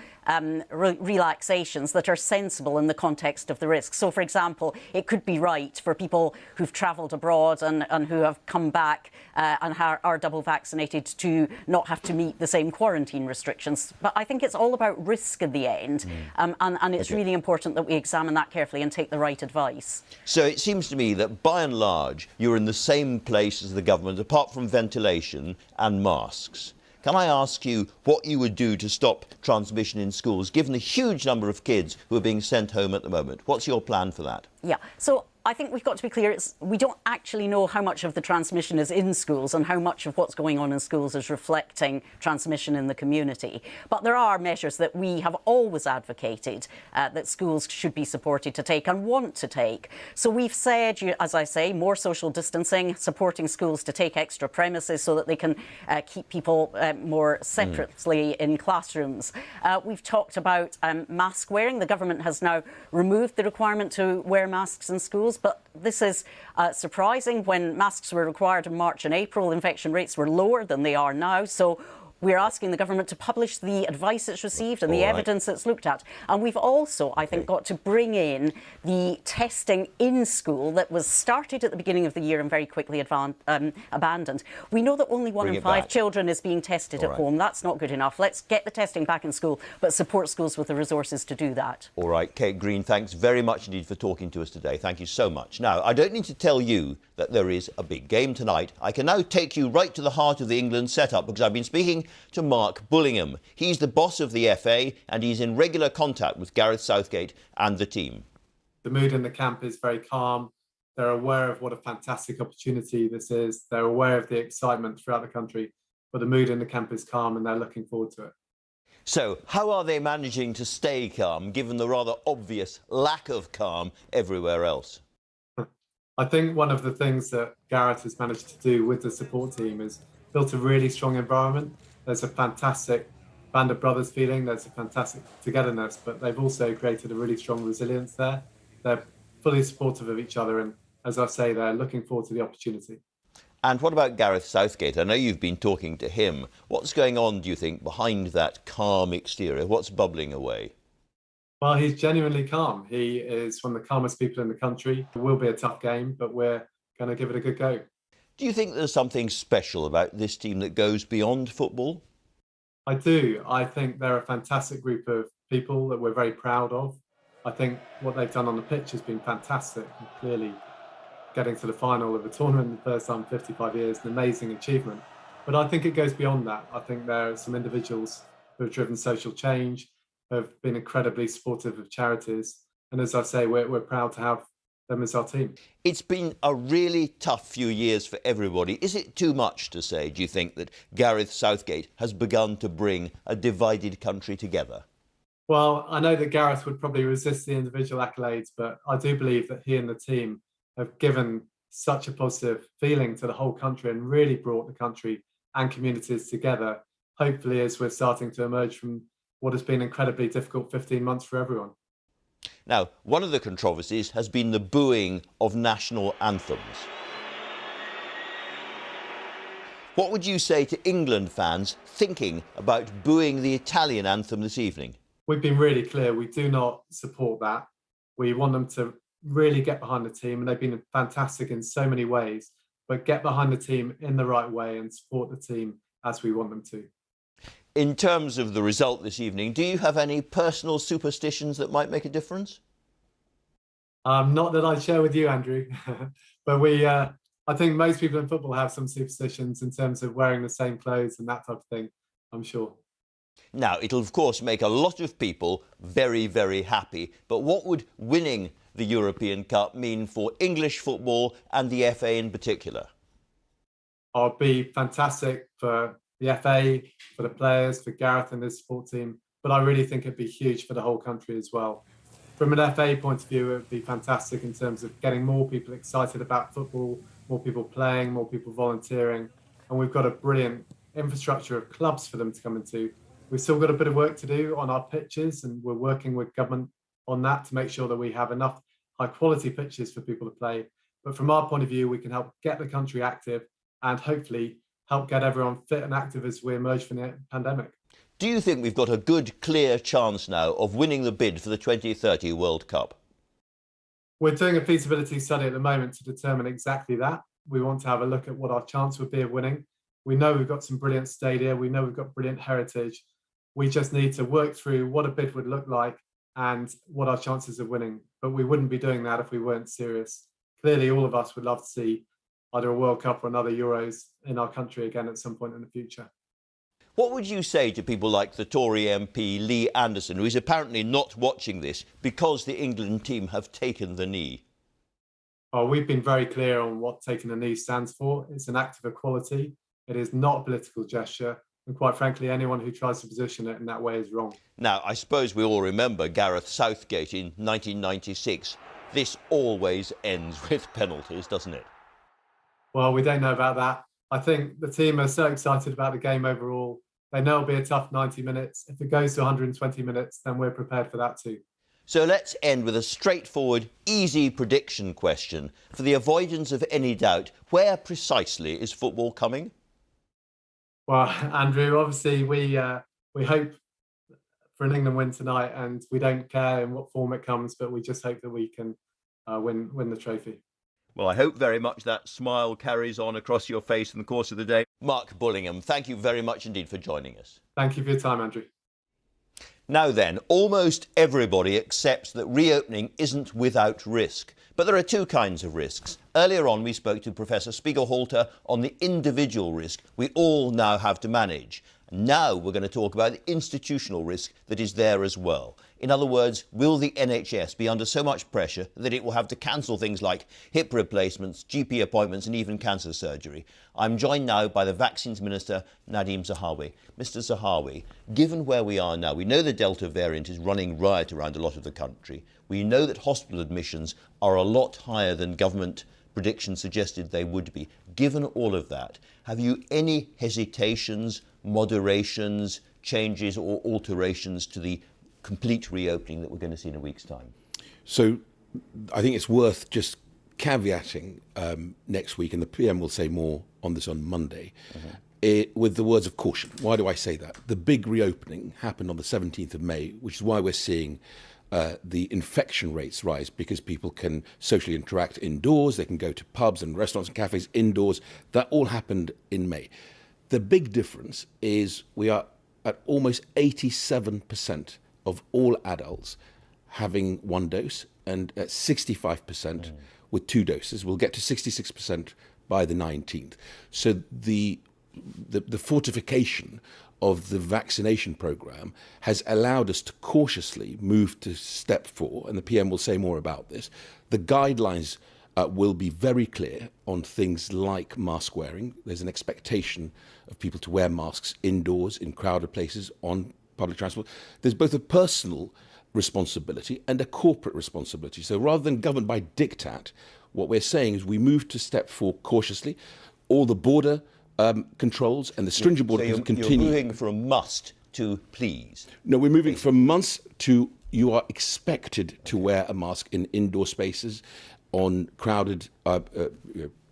relaxations that are sensible in the context of the risk. So, for example, it could be right for people who've travelled abroad and who have come back and are double vaccinated to not have to meet the same quarantine restrictions. But I think it's all about risk in the end. And it's really important that we examine that carefully and take the right advice. So it seems to me that by and large you're in the same place as the government, apart from ventilation and masks. Can I ask you what you would do to stop transmission in schools, given the huge number of kids who are being sent home at the moment? What's your plan for that? Yeah, so I think we've got to be clear, we don't actually know how much of the transmission is in schools and how much of what's going on in schools is reflecting transmission in the community. But there are measures that we have always advocated that schools should be supported to take and want to take. So we've said, as I say, more social distancing, supporting schools to take extra premises so that they can keep people more separately in classrooms. We've talked about mask wearing. The government has now removed the requirement to wear masks in schools. But this is surprising. When masks were required in March and April, infection rates were lower than they are now. So we're asking the government to publish the advice it's received and the evidence it's looked at. And we've also, I think, got to bring in the testing in school that was started at the beginning of the year and very quickly abandoned. We know that only 1 in 5 children is being tested at home. That's not good enough. Let's get the testing back in school, but support schools with the resources to do that. All right, Kate Green, thanks very much indeed for talking to us today. Thank you so much. Now, I don't need to tell you that there is a big game tonight. I can now take you right to the heart of the England setup because I've been speaking to Mark Bullingham. He's the boss of the FA and he's in regular contact with Gareth Southgate and the team. The mood in the camp is very calm. They're aware of what a fantastic opportunity this is. They're aware of the excitement throughout the country, but the mood in the camp is calm and they're looking forward to it. So, how are they managing to stay calm, given the rather obvious lack of calm everywhere else? I think one of the things that Gareth has managed to do with the support team is built a really strong environment. There's a fantastic band of brothers feeling, there's a fantastic togetherness, but they've also created a really strong resilience there. They're fully supportive of each other, and as I say, they're looking forward to the opportunity. And what about Gareth Southgate? I know you've been talking to him. What's going on, do you think, behind that calm exterior? What's bubbling away? Well, he's genuinely calm. He is one of the calmest people in the country. It will be a tough game, but we're going to give it a good go. Do you think there's something special about this team that goes beyond football? I do. I think they're a fantastic group of people that we're very proud of. I think what they've done on the pitch has been fantastic. And clearly, getting to the final of the tournament the first time in 55 years, an amazing achievement. But I think it goes beyond that. I think there are some individuals who have driven social change, have been incredibly supportive of charities. And as I say, we're proud to have them as our team. It's been a really tough few years for everybody. Is it too much to say, do you think, that Gareth Southgate has begun to bring a divided country together? Well, I know that Gareth would probably resist the individual accolades, but I do believe that he and the team have given such a positive feeling to the whole country and really brought the country and communities together, hopefully as we're starting to emerge from what has been an incredibly difficult 15 months for everyone. Now, one of the controversies has been the booing of national anthems. What would you say to England fans thinking about booing the Italian anthem this evening? We've been really clear, we do not support that. We want them to really get behind the team, and they've been fantastic in so many ways, but get behind the team in the right way and support the team as we want them to. In terms of the result this evening, do you have any personal superstitions that might make a difference? Not that I'd share with you, Andrew, but I think most people in football have some superstitions in terms of wearing the same clothes and that type of thing, I'm sure. Now, it'll of course make a lot of people very, very happy, but what would winning the European Cup mean for English football and the FA in particular? It'd be fantastic for the FA, for the players, for Gareth and his support team, but I really think it'd be huge for the whole country as well. From an FA point of view, it would be fantastic in terms of getting more people excited about football, more people playing, more people volunteering, and we've got a brilliant infrastructure of clubs for them to come into. We've still got a bit of work to do on our pitches, and we're working with government on that to make sure that we have enough high quality pitches for people to play. But from our point of view, we can help get the country active and hopefully help get everyone fit and active as we emerge from the pandemic. Do you think we've got a good, clear chance now of winning the bid for the 2030 World Cup? We're doing a feasibility study at the moment to determine exactly that. We want to have a look at what our chance would be of winning. We know we've got some brilliant stadia. We know we've got brilliant heritage. We just need to work through what a bid would look like and what our chances of winning. But we wouldn't be doing that if we weren't serious. Clearly, all of us would love to see either a World Cup or another Euros in our country again at some point in the future. What would you say to people like the Tory MP Lee Anderson, who is apparently not watching this because the England team have taken the knee? Oh, we've been very clear on what taking the knee stands for. It's an act of equality. It is not a political gesture. And quite frankly, anyone who tries to position it in that way is wrong. Now, I suppose we all remember Gareth Southgate in 1996. This always ends with penalties, doesn't it? Well, we don't know about that. I think the team are so excited about the game overall. They know it'll be a tough 90 minutes. If it goes to 120 minutes, then we're prepared for that too. So let's end with a straightforward, easy prediction question. For the avoidance of any doubt, where precisely is football coming? Well, Andrew, obviously we hope for an England win tonight, and we don't care in what form it comes, but we just hope that we can win the trophy. Well, I hope very much that smile carries on across your face in the course of the day. Mark Bullingham, thank you very much indeed for joining us. Thank you for your time, Andrew. Now then, almost everybody accepts that reopening isn't without risk. But there are two kinds of risks. Earlier on, we spoke to Professor Spiegelhalter on the individual risk we all now have to manage. Now we're going to talk about the institutional risk that is there as well. In other words, will the NHS be under so much pressure that it will have to cancel things like hip replacements, GP appointments and even cancer surgery? I'm joined now by the Vaccines Minister, Nadhim Zahawi. Mr Zahawi, given where we are now, we know the Delta variant is running riot around a lot of the country. We know that hospital admissions are a lot higher than government predictions suggested they would be. Given all of that, have you any hesitations, moderations, changes or alterations to the complete reopening that we're going to see in a week's time? So I think it's worth just caveating next week, and the PM will say more on this on Monday, with the words of caution. Why do I say that? The big reopening happened on the 17th of May, which is why we're seeing the infection rates rise, because people can socially interact indoors, they can go to pubs and restaurants and cafes indoors. That all happened in May. The big difference is we are at almost 87% of all adults having one dose, and at 65% with two doses. We'll get to 66% by the 19th. So the fortification of the vaccination programme has allowed us to cautiously move to step 4, and the PM will say more about this. The guidelines will be very clear on things like mask wearing. There's an expectation of people to wear masks indoors, in crowded places, on public transport. There's both a personal responsibility and a corporate responsibility. So rather than governed by diktat, what we're saying is we move to step 4 cautiously. All the border controls and the stringent border controls continue. You're moving from must to please. No, we're moving from must to you are expected to wear a mask in indoor spaces, on crowded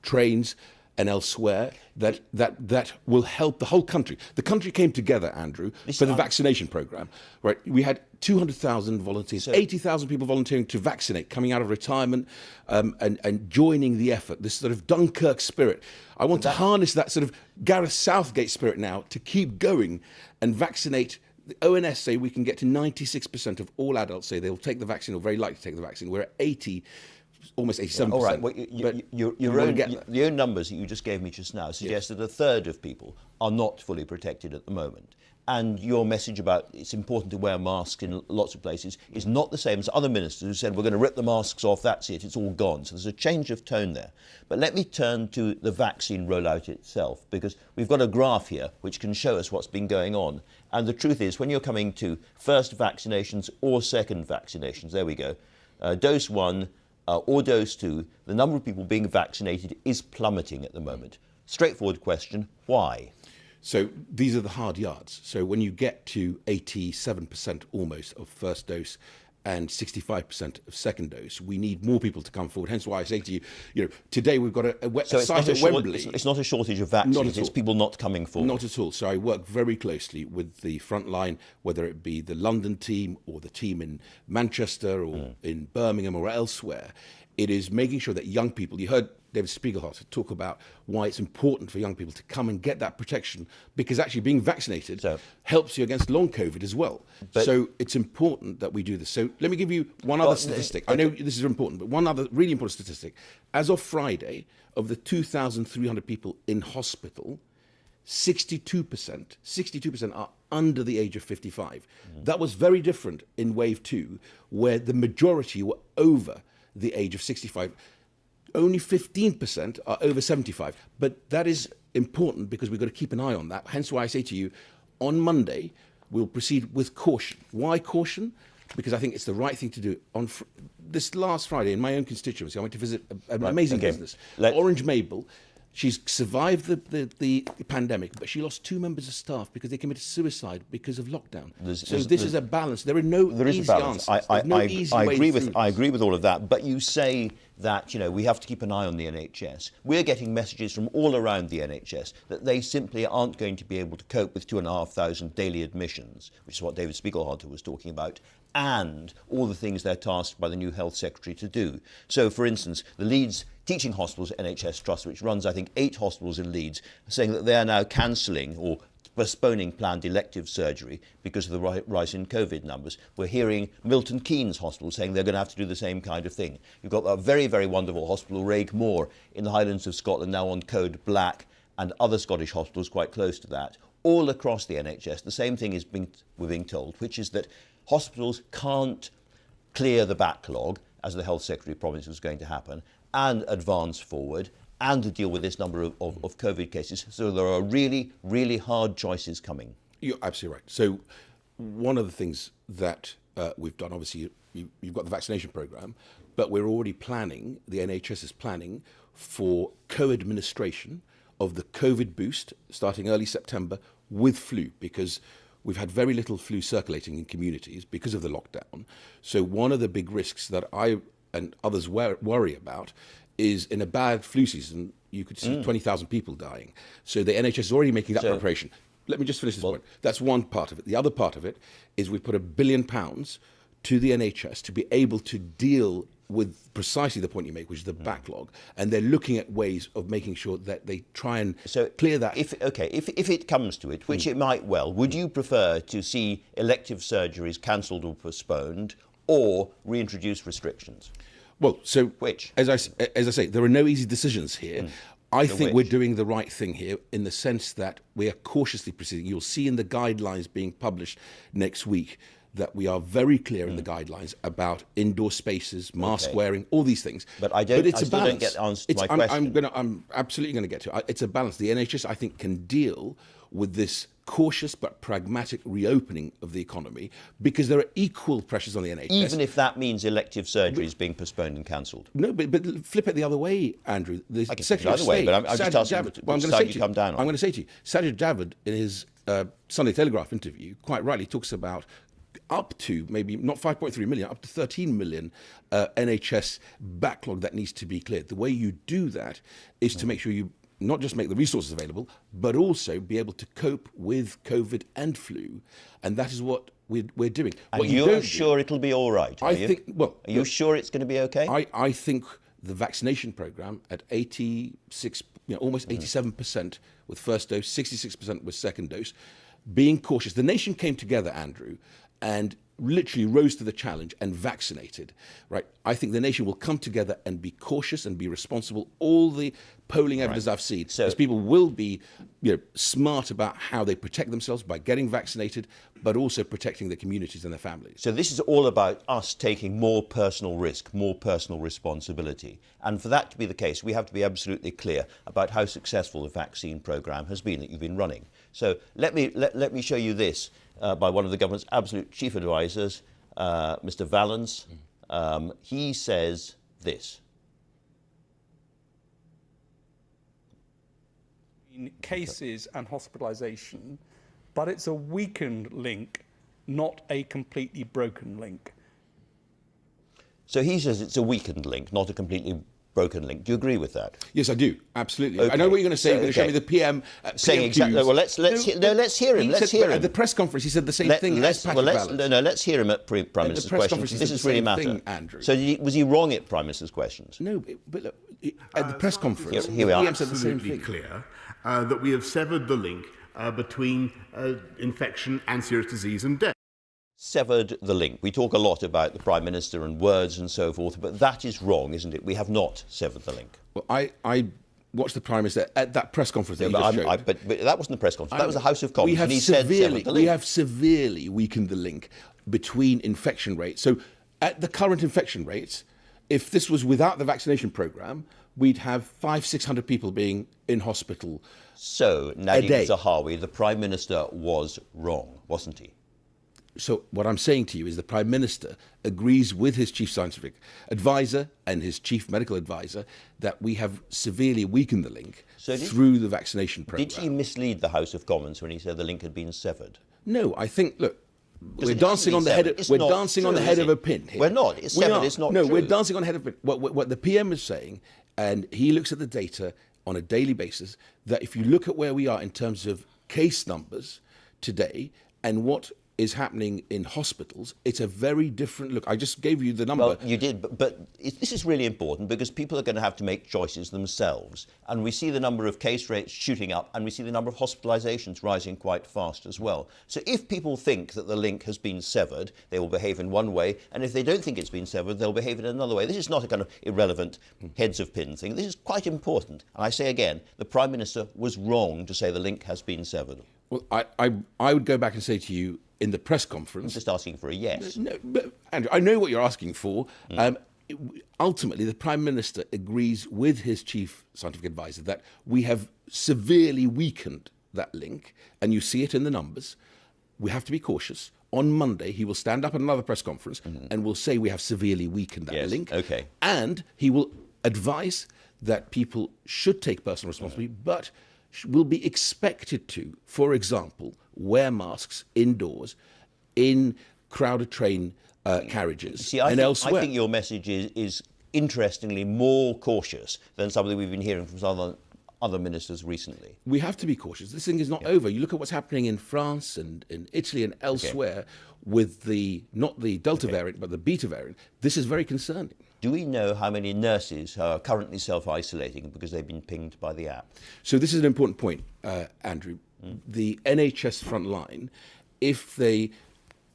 trains and elsewhere. That will help the whole country. The country came together, Andrew, for the vaccination programme. Right, we had 200,000 volunteers, 80,000 people volunteering to vaccinate, coming out of retirement and joining the effort. This sort of Dunkirk spirit. I want to harness that sort of Gareth Southgate spirit now to keep going and vaccinate. The ONS say we can get to 96% of all adults say they'll take the vaccine or very likely to take the vaccine. We're at 80. Almost 87%. All right, well, the own numbers that you just gave me just now suggest that a third of people are not fully protected at the moment. And your message about it's important to wear masks in lots of places is not the same as other ministers who said we're going to rip the masks off, that's it, it's all gone. So there's a change of tone there. But let me turn to the vaccine rollout itself, because we've got a graph here which can show us what's been going on. And the truth is, when you're coming to first vaccinations or second vaccinations, there we go, dose 1, or dose 2, the number of people being vaccinated is plummeting at the moment. Straightforward question, why? So these are the hard yards. So when you get to 87% almost of first dose and 65% of second dose, we need more people to come forward. Hence why I say to you, today we've got a site at Wembley. It's not a shortage of vaccines, it's people not coming forward. Not at all. So I work very closely with the front line, whether it be the London team or the team in Manchester or in Birmingham or elsewhere. It is making sure that young people, you heard David Spiegelhalter talk about why it's important for young people to come and get that protection, because actually being vaccinated helps you against long COVID as well. So it's important that we do this. So let me give you one other statistic. I know this is important, but one other really important statistic. As of Friday, of the 2,300 people in hospital, 62% are under the age of 55. That was very different in wave 2, where the majority were over the age of 65. Only 15% are over 75. But that is important because we've got to keep an eye on that. Hence why I say to you, on Monday, we'll proceed with caution. Why caution? Because I think it's the right thing to do. On this last Friday, in my own constituency, I went to visit an amazing business, Orange Mabel. She's survived the pandemic, but she lost 2 members of staff because they committed suicide because of lockdown. This is a balance. There are no easy answers. I agree with all of that, but you say that we have to keep an eye on the NHS. We're getting messages from all around the NHS that they simply aren't going to be able to cope with 2,500 daily admissions, which is what David Spiegelhalter was talking about, and all the things they're tasked by the new Health Secretary to do. So, for instance, the Leeds Teaching Hospitals NHS Trust, which runs, I think, 8 hospitals in Leeds, are saying that they are now cancelling or postponing planned elective surgery because of the rise in COVID numbers. We're hearing Milton Keynes Hospital saying they're going to have to do the same kind of thing. You've got that very, very wonderful hospital, Raigmore, in the Highlands of Scotland, now on code black, and other Scottish hospitals quite close to that. All across the NHS, the same thing we're being told, which is that hospitals can't clear the backlog, as the Health Secretary promised was going to happen, and advance forward, and to deal with this number of COVID cases. So there are really, really hard choices coming. You're absolutely right. So one of the things that we've done, obviously, you've got the vaccination programme, but we're already planning, the NHS is planning for co-administration of the COVID boost starting early September with flu, because we've had very little flu circulating in communities because of the lockdown. So one of the big risks that I and others worry about is in a bad flu season, you could see 20,000 people dying. So the NHS is already making that preparation. Let me just finish this point. That's one part of it. The other part of it is we've put £1 billion to the NHS to be able to deal with precisely the point you make, which is the backlog, and they're looking at ways of making sure that they try and clear that. If it comes to it, which it might well, would you prefer to see elective surgeries cancelled or postponed, or reintroduce restrictions? Well, so which, as I say, there are no easy decisions here. I think we're doing the right thing here in the sense that we are cautiously proceeding. You'll see in the guidelines being published next week that we are very clear in the guidelines about indoor spaces, mask wearing, all these things. But I don't. But it's a balance. Don't get answer to my question. I'm absolutely going to get to it. It's a balance. The NHS, I think, can deal with this cautious but pragmatic reopening of the economy because there are equal pressures on the NHS. Even if that means elective surgeries being postponed and cancelled. No, but flip it the other way, Andrew. The I can flip it the other way, but I'm just asking which side you come down on. I'm going to say to you, Sajid Javid, in his Sunday Telegraph interview, quite rightly talks about up to maybe not 5.3 million, up to 13 million NHS backlog that needs to be cleared. The way you do that is to make sure you not just make the resources available, but also be able to cope with COVID and flu. And that is what we're doing. And you're sure it'll be all right, are you? Well, are you sure it's going to be okay? I think the vaccination programme at 86, almost 87% with first dose, 66% with second dose, being cautious. The nation came together, Andrew, and literally rose to the challenge and vaccinated, right? I think the nation will come together and be cautious and be responsible. All the polling evidence I've seen is people will be smart about how they protect themselves by getting vaccinated, but also protecting their communities and their families. So this is all about us taking more personal risk, more personal responsibility. And for that to be the case, we have to be absolutely clear about how successful the vaccine programme has been that you've been running. So let me show you this. By one of the government's absolute chief advisors, Mr. Valens. He says this. In cases and hospitalisation, but it's a weakened link, not a completely broken link. So he says it's a weakened link, not a completely broken link. Do you agree with that? Yes, I do. Absolutely. Okay. I know what you're going to say. You're going to show me the PM saying exactly. Well, let's hear him. Let's hear him. At the press conference, he said the same thing. Let's hear him at Prime Minister's questions. This is really matter. Andrew. So was he wrong at Prime Minister's questions? No, but look, at the press conference, here we are. The PM said the same thing. Clear that we have severed the link between infection and serious disease and death. Severed the link. We talk a lot about the Prime Minister and words and so forth, but that is wrong, isn't it? We have not severed the link. Well, I watched the Prime Minister at that press conference that you just showed. But that wasn't the press conference. That was the House of Commons. We have severely weakened the link between infection rates. So at the current infection rates, if this was without the vaccination programme, we'd have 500-600 people being in hospital. So Nadhim Zahawi, the Prime Minister, was wrong, wasn't he? So what I'm saying to you is the Prime Minister agrees with his Chief Scientific Advisor and his Chief Medical Advisor that we have severely weakened the link through the vaccination programme. Did he mislead the House of Commons when he said the link had been severed? No, I think, look, we're dancing on the head of, a pin here. We're not. It's severed. It's not true. No, we're dancing on the head of a pin. What the PM is saying, and he looks at the data on a daily basis, that if you look at where we are in terms of case numbers today and what is happening in hospitals, it's a very different look. I just gave you the number. Well, you did, but this is really important because people are going to have to make choices themselves. And we see the number of case rates shooting up and we see the number of hospitalisations rising quite fast as well. So if people think that the link has been severed, they will behave in one way. And if they don't think it's been severed, they'll behave in another way. This is not a kind of irrelevant heads of pin thing. This is quite important. And I say again, the Prime Minister was wrong to say the link has been severed. Well, I would go back and say to you, in the press conference. I'm just asking for a yes. No, but Andrew, I know what you're asking for. Ultimately, the Prime Minister agrees with his chief scientific advisor that we have severely weakened that link, and you see it in the numbers. We have to be cautious. On Monday, he will stand up at another press conference and will say we have severely weakened that link. Okay. And he will advise that people should take personal responsibility, but will be expected to, for example, wear masks indoors, in crowded train carriages, and elsewhere. I think your message is interestingly more cautious than something we've been hearing from other ministers recently. We have to be cautious. This thing is not over. You look at what's happening in France and in Italy and elsewhere with not the Delta variant, but the Beta variant. This is very concerning. Do we know how many nurses are currently self-isolating because they've been pinged by the app? So this is an important point, Andrew. The NHS frontline, if they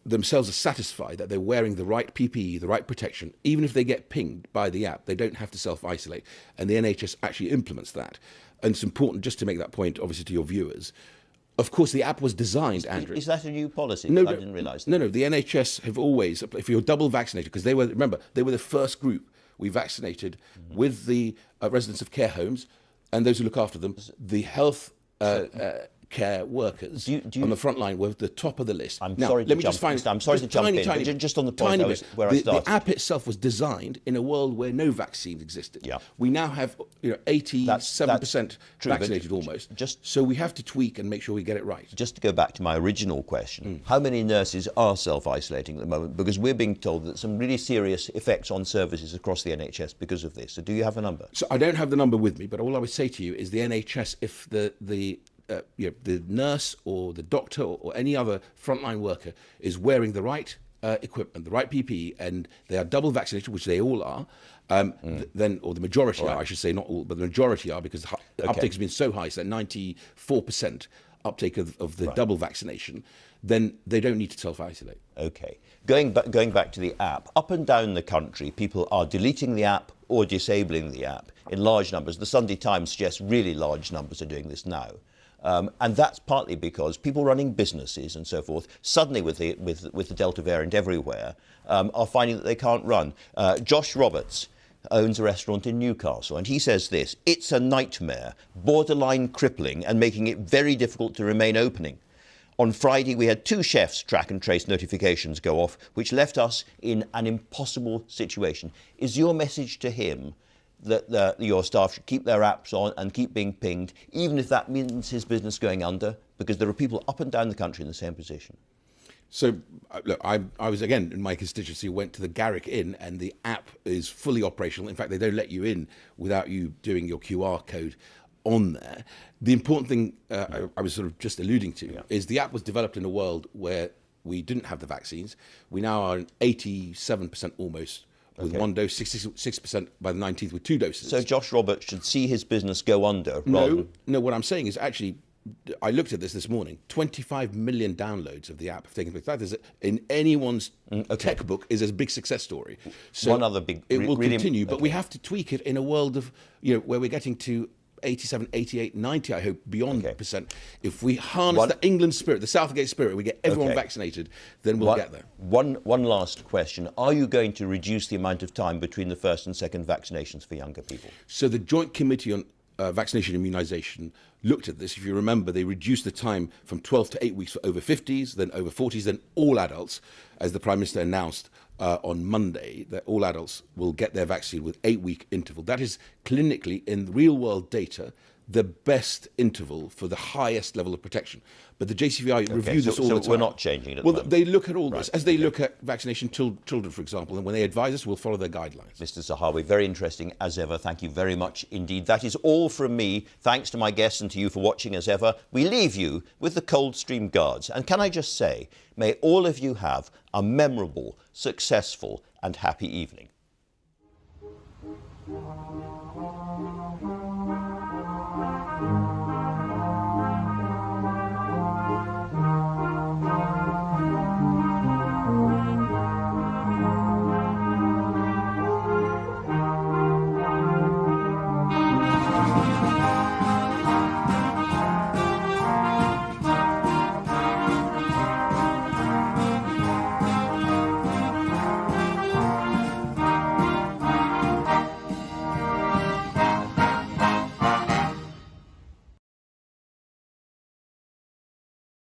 themselves are satisfied that they're wearing the right PPE, the right protection, even if they get pinged by the app, they don't have to self-isolate. And the NHS actually implements that. And it's important just to make that point, obviously, to your viewers. Of course, the app was designed, Andrew. Is that a new policy? No, I didn't realise that. No, the NHS have always, if you're double vaccinated, because they were the first group we vaccinated with the residents of care homes and those who look after them, the health care workers on the front line were at the top of the list. I'm sorry to jump in, just on the point where I started. The app itself was designed in a world where no vaccines existed. Yeah. We now have 87% vaccinated almost. So we have to tweak and make sure we get it right. Just to go back to my original question, how many nurses are self-isolating at the moment? Because we're being told that some really serious effects on services across the NHS because of this. So do you have a number? So I don't have the number with me, but all I would say to you is the NHS, if the nurse or the doctor or any other frontline worker is wearing the right equipment, the right PPE, and they are double vaccinated, which they all are, then, or the majority are, I should say, not all, but the majority are, because the uptake has been so high, so 94% uptake of the double vaccination, then they don't need to self-isolate. Okay. Going back to the app, up and down the country, people are deleting the app or disabling the app in large numbers. The Sunday Times suggests really large numbers are doing this now. And that's partly because people running businesses and so forth, suddenly with the Delta variant everywhere, are finding that they can't run. Josh Roberts owns a restaurant in Newcastle, and he says this: it's a nightmare, borderline crippling, and making it very difficult to remain opening. On Friday, we had 2 chefs' track and trace notifications go off, which left us in an impossible situation. Is your message to him that your staff should keep their apps on and keep being pinged, even if that means his business going under? Because there are people up and down the country in the same position. So, look, I was, again, in my constituency, went to the Garrick Inn, and the app is fully operational. In fact, they don't let you in without you doing your QR code on there. The important thing I was sort of just alluding to is the app was developed in a world where we didn't have the vaccines. We now are at 87% almost with one dose, 66% by the 19th with 2 doses. So Josh Roberts should see his business go under. No, what I'm saying is actually, I looked at this morning, 25 million downloads of the app have taken place. That is, in anyone's tech book, is a big success story. So one other big... It will continue, but we have to tweak it in a world of, where we're getting to 87, 88, 90, I hope, beyond percent. If we harness the England spirit, the Southgate spirit, we get everyone vaccinated, then we'll get there. One last question. Are you going to reduce the amount of time between the first and second vaccinations for younger people? So the Joint Committee on Vaccination and Immunisation looked at this. If you remember, they reduced the time from 12 to 8 weeks for over 50s, then over 40s, then all adults, as the Prime Minister announced on Monday, that all adults will get their vaccine with 8-week interval. That is clinically, in real-world data, the best interval for the highest level of protection. But the JCVI review this all the time. So we're not changing it at the moment. They look at all this, as they look at vaccination children, for example, and when they advise us, we'll follow their guidelines. Mr. Zahawi, very interesting as ever. Thank you very much indeed. That is all from me. Thanks to my guests and to you for watching as ever. We leave you with the Coldstream Guards. And can I just say, may all of you have a memorable, successful and happy evening.